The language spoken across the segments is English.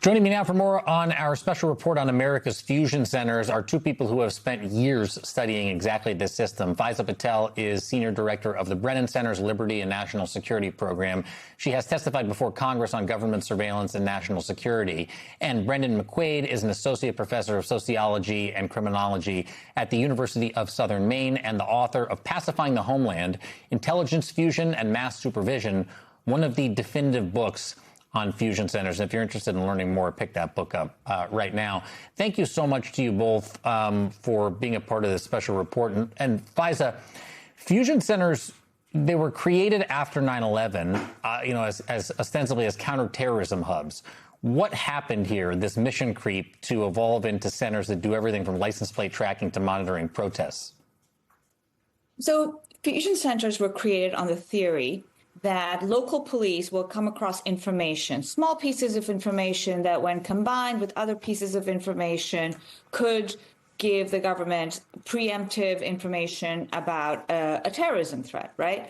Joining me now for more on our special report on America's fusion centers are two people who have spent years studying exactly this system. Faiza Patel is Senior Director of the Brennan Center's Liberty and National Security Program. She has testified before Congress on government surveillance and national security. And Brendan McQuaid is an Associate Professor of Sociology and Criminology at the University of Southern Maine and the author of Pacifying the Homeland, Intelligence Fusion and Mass Supervision, one of the definitive books on fusion centers. If you're interested in learning more, pick that book up right now. Thank you so much to you both for being a part of this special report. And Faiza, fusion centers, they were created after 9/11, as ostensibly as counterterrorism hubs. What happened here, this mission creep, to evolve into centers that do everything from license plate tracking to monitoring protests? So fusion centers were created on the theory that local police will come across information, small pieces of information that when combined with other pieces of information could give the government preemptive information about a terrorism threat, right?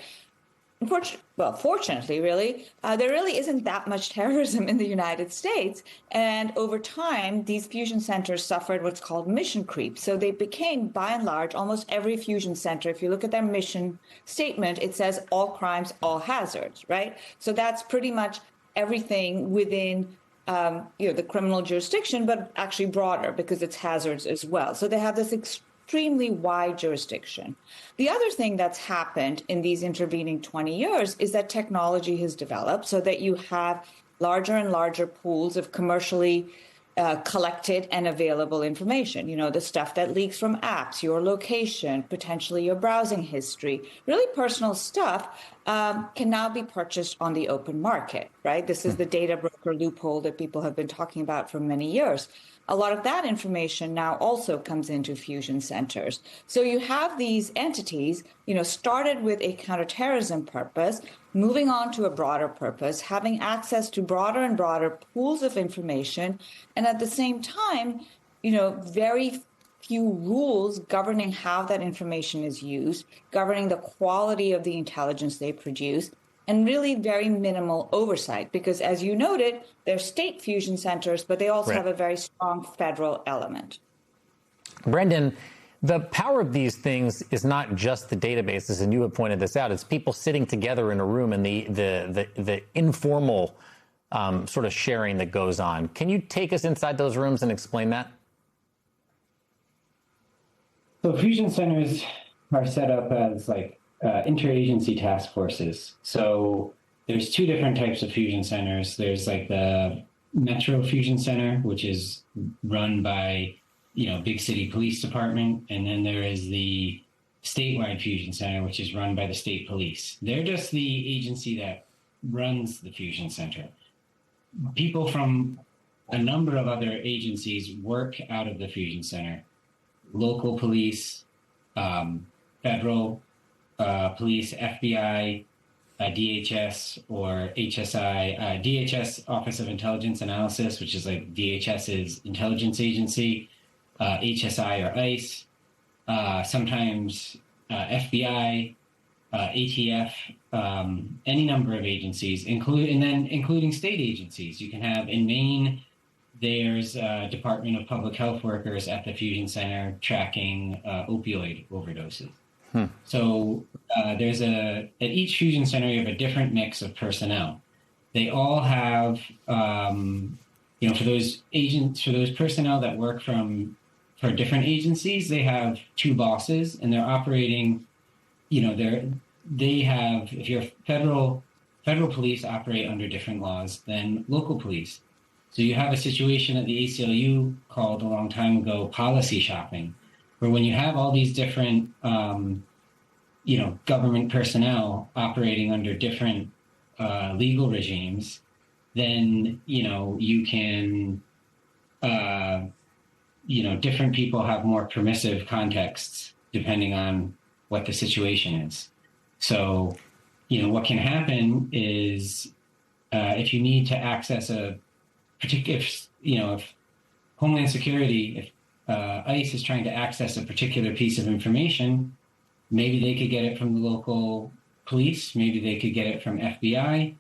Fortunately, there really isn't that much terrorism in the United States. And over time, these fusion centers suffered what's called mission creep. So they became, by and large, almost every fusion center. If you look at their mission statement, it says all crimes, all hazards, right? So that's pretty much everything within the criminal jurisdiction, but actually broader because it's hazards as well. So they have this extremely wide jurisdiction. The other thing that's happened in these intervening 20 years is that technology has developed so that you have larger and larger pools of commercially collected and available information. You know, the stuff that leaks from apps, your location, potentially your browsing history, really personal stuff can now be purchased on the open market, right? This is the data broker loophole that people have been talking about for many years. A lot of that information now also comes into fusion centers. So you have these entities, started with a counterterrorism purpose, moving on to a broader purpose, having access to broader and broader pools of information, and at the same time, very few rules governing how that information is used, governing the quality of the intelligence they produce, and really very minimal oversight because, as you noted, they're state fusion centers, but they also have a very strong federal element. Brendan, the power of these things is not just the databases, and you have pointed this out. It's people sitting together in a room and the informal sort of sharing that goes on. Can you take us inside those rooms and explain that? So fusion centers are set up as interagency task forces. So there's two different types of fusion centers. There's the Metro Fusion Center, which is run by, big city police department. And then there is the statewide fusion center, which is run by the state police. They're just the agency that runs the fusion center. People from a number of other agencies work out of the fusion center. Local police, federal police, FBI, DHS or HSI, DHS Office of Intelligence Analysis, which is DHS's intelligence agency, HSI or ICE, sometimes FBI, ATF, any number of agencies, including state agencies. You can have in Maine, there's a Department of Public Health workers at the Fusion Center tracking opioid overdoses. So at each fusion center, you have a different mix of personnel. They all have, for those personnel that work for different agencies, they have two bosses and they're operating, if you're federal police operate under different laws than local police. So you have a situation at the ACLU called a long time ago policy shopping, where when you have all these different, government personnel operating under different legal regimes, then, you can, different people have more permissive contexts depending on what the situation is. So, what can happen is if you need to access a particular, if Homeland Security, if ICE is trying to access a particular piece of information, maybe they could get it from the local police, maybe they could get it from FBI.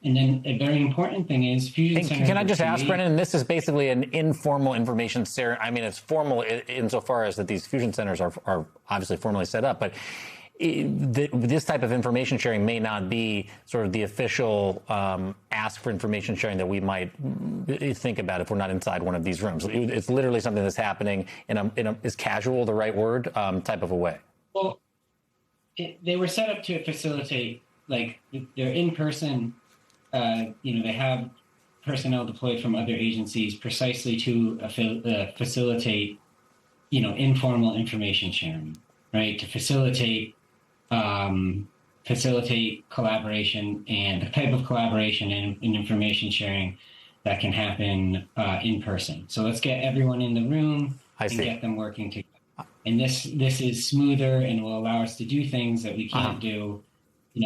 And then a very important thing is fusion centers. Can I just ask, Brendan, this is basically an informal information sharing. I mean, it's formal insofar as that these fusion centers are obviously formally set up, but this type of information sharing may not be sort of the official ask for information sharing that we might think about if we're not inside one of these rooms. It's literally something that's happening in a is casual the right word, type of a way? Well, they were set up to facilitate, like, they're in person. They have personnel deployed from other agencies precisely to facilitate, informal information sharing, right? To facilitate collaboration and the type of collaboration and information sharing that can happen in person. So let's get everyone in the room and get them working together. And this is smoother and will allow us to do things that we can't do,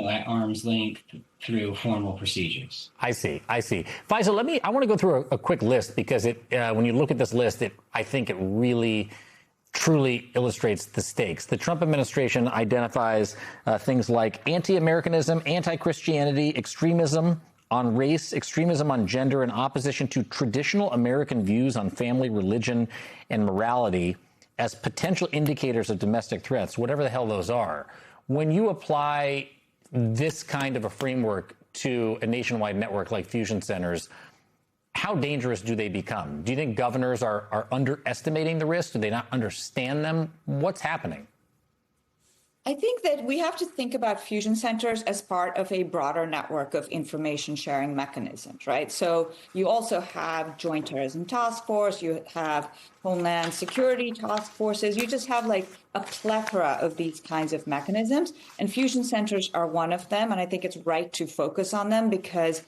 at arm's length through formal procedures. I see. Faisal, I want to go through a quick list because when you look at this list, I think it really truly illustrates the stakes. The Trump administration identifies things like anti-Americanism, anti-Christianity, extremism on race, extremism on gender, and opposition to traditional American views on family, religion, and morality as potential indicators of domestic threats, whatever the hell those are. When you apply this kind of a framework to a nationwide network like fusion centers, how dangerous do they become? Do you think governors are underestimating the risk? Do they not understand them? What's happening? I think that we have to think about fusion centers as part of a broader network of information sharing mechanisms, right? So you also have Joint Terrorism Task Force, you have Homeland Security task forces, you just have like a plethora of these kinds of mechanisms, and fusion centers are one of them. And I think it's right to focus on them because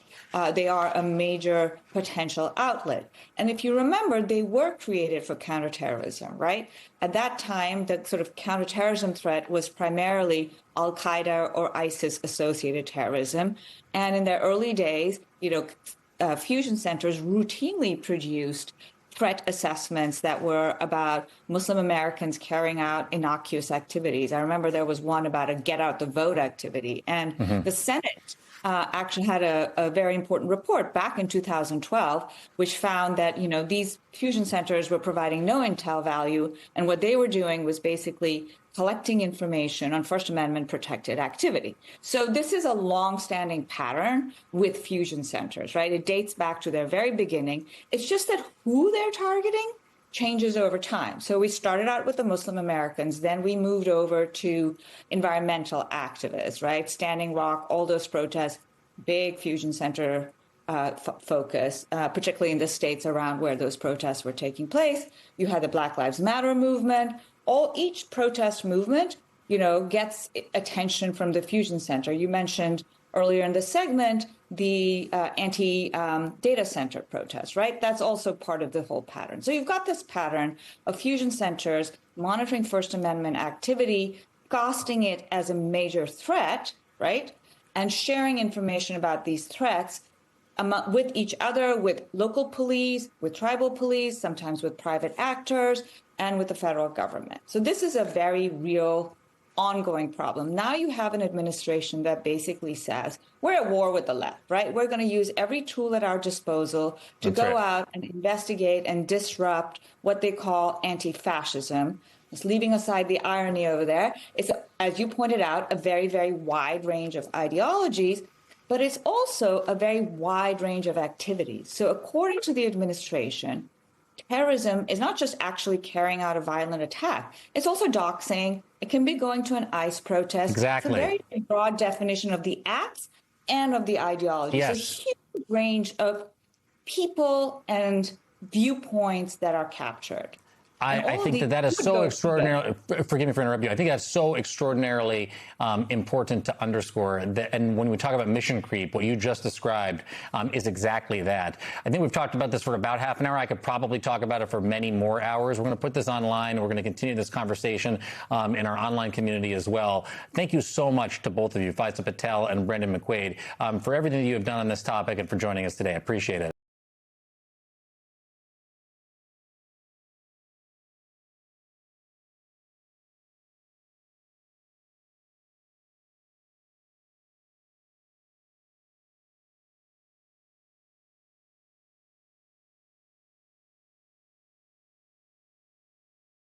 they are a major potential outlet. And if you remember, they were created for counterterrorism, right? At that time, the sort of counterterrorism threat was primarily Al-Qaeda or ISIS-associated terrorism. And in their early days, fusion centers routinely produced threat assessments that were about Muslim Americans carrying out innocuous activities. I remember there was one about a get out the vote activity. And the Senate actually had a very important report back in 2012, which found that, these fusion centers were providing no intel value. And what they were doing was basically collecting information on First Amendment protected activity. So this is a longstanding pattern with fusion centers, right? It dates back to their very beginning. It's just that who they're targeting changes over time. So we started out with the Muslim Americans, then we moved over to environmental activists, right? Standing Rock, all those protests, big fusion center focus, particularly in the states around where those protests were taking place. You had the Black Lives Matter movement. Each protest movement, gets attention from the fusion center. You mentioned earlier in the segment the anti-data center protest, right? That's also part of the whole pattern. So you've got this pattern of fusion centers monitoring First Amendment activity, costing it as a major threat, right? And sharing information about these threats with each other, with local police, with tribal police, sometimes with private actors, and with the federal government. So this is a very real, ongoing problem. Now you have an administration that basically says, we're at war with the left, right? We're going to use every tool at our disposal to go out and investigate and disrupt what they call anti-fascism. Just leaving aside the irony over there, it's, as you pointed out, a very, very wide range of ideologies, but it's also a very wide range of activities. So according to the administration, terrorism is not just actually carrying out a violent attack. It's also doxing. It can be going to an ICE protest. Exactly. It's a very broad definition of the acts and of the ideology. Yes. It's a huge range of people and viewpoints that are captured. I think that is so extraordinarily, forgive me for interrupting you, I think that's so extraordinarily important to underscore. That, and when we talk about mission creep, what you just described is exactly that. I think we've talked about this for about half an hour. I could probably talk about it for many more hours. We're going to put this online. We're going to continue this conversation in our online community as well. Thank you so much to both of you, Faisal Patel and Brendan McQuaid, for everything that you have done on this topic and for joining us today. I appreciate it.